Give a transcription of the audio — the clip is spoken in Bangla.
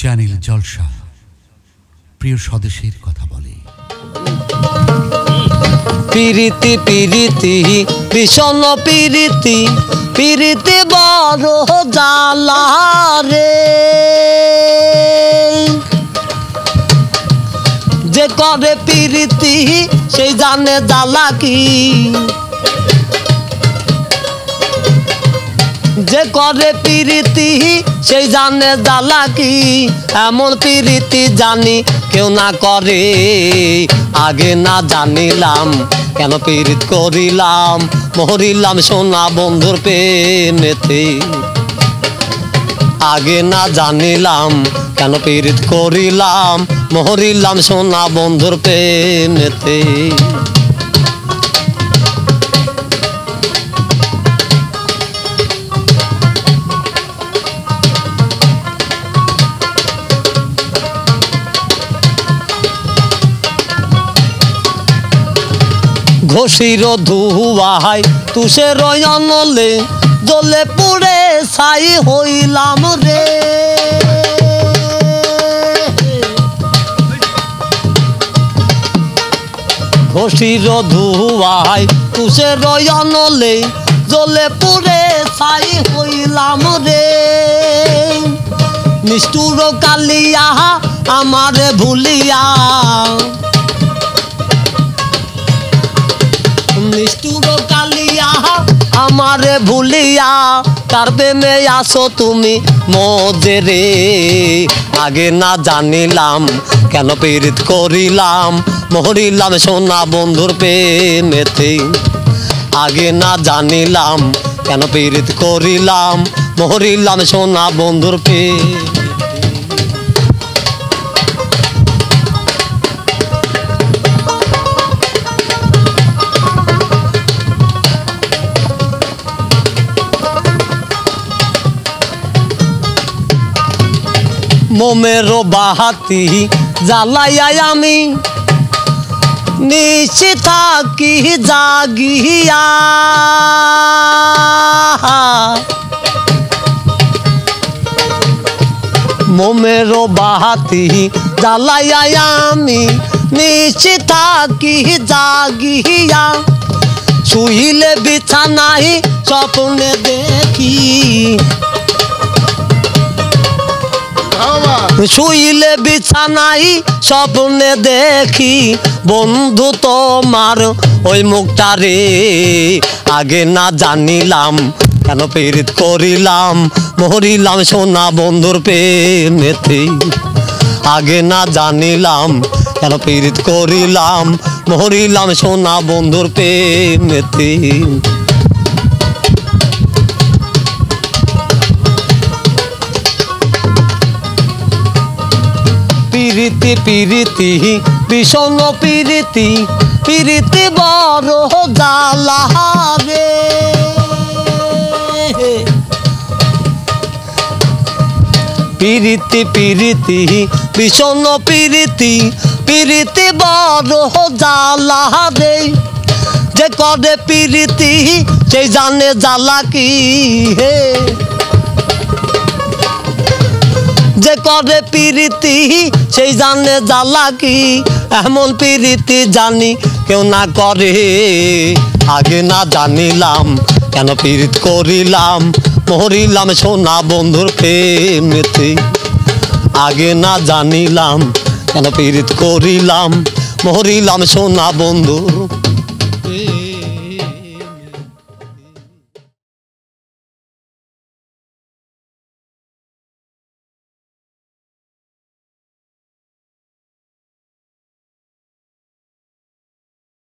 চ্যানেল জলসা প্রিয় স্বদেশের কথা বলে। পিরিতি পিরিতি ভীষণ পিরিতি, পিরিতি বড় জ্বালা রে। যে করে পিরিতি সেই জানে জ্বালা কি, যে করে পিরিতি সেই জানে জ্বালা কি। এমন পিরিতি জানি কেউ না করে, আগে না জানিলাম কেন পিরিত করিলাম। মরিলাম সোনা বন্ধুর প্রেমেতে, আগে না জানিলাম কেন পিরিত করিলাম। মরিলাম সোনা বন্ধুর প্রেমেতে। ঘষির ধুয়ায় তুষের অনলে, জ্বলে পুড়ে ছাই হইলাম রে। ঘষির ধুয়ায় তুষের অনলে, জ্বলে পুড়ে ছাই হইলাম রে। নিষ্ঠুর কালিয়া আমারে ভুলিয়া, নিষ্ঠুর কালিয়া আমারে ভুলিয়া, তার প্রেমে আসো তুমি মজে রে। আগে না জানিলাম কেন পিরিত করিলাম। মরিলাম সোনা বন্ধুর প্রেমেতে, আগে না জানিলাম কেন পিরিত করিলাম। মরিলাম সোনা বন্ধুর প্রেমে। মোমেরো বাহাতি জ্বালাইয়াই আমি নিশি থাকি জাগিয়া। মোমেরো বাহাতি জ্বালাইয়াই আমি নিশি থাকি জাগিয়া। শুইলে বিছানাই স্বপ্নে দেখি, শুইলে বিছানাই স্বপ্নে দেখি। বন্ধু তোমার ওই মুখটা রে, আগে না জানিলাম কেন পিরিত করিলাম। মরিলাম সোনা বন্ধুর প্রেমেতে, আগে না জানিলাম কেন পিরিত করিলাম। মরিলাম সোনা বন্ধুর প্রেমেতে। পিরিতি পিরিতি ভীষণ পিরিতি, পিরিতি বড় জ্বালা রে। পিরিতি পিরিতি ভীষণ পিরিতি, পিরিতি বড় জ্বালা রে। যে করে পিরিতি সেই জানে জ্বালা কি হে। যে করে পিরিতি সেই জানে জ্বালা কি। এমন পিরিতি জানি কেউ না করে, আগে না জানিলাম কেন পিরিত করিলাম। মরিলাম সোনা বন্ধুর প্রেমেতে, আগে না জানিলাম কেন পিরিত করিলাম। মরিলাম সোনা বন্ধুর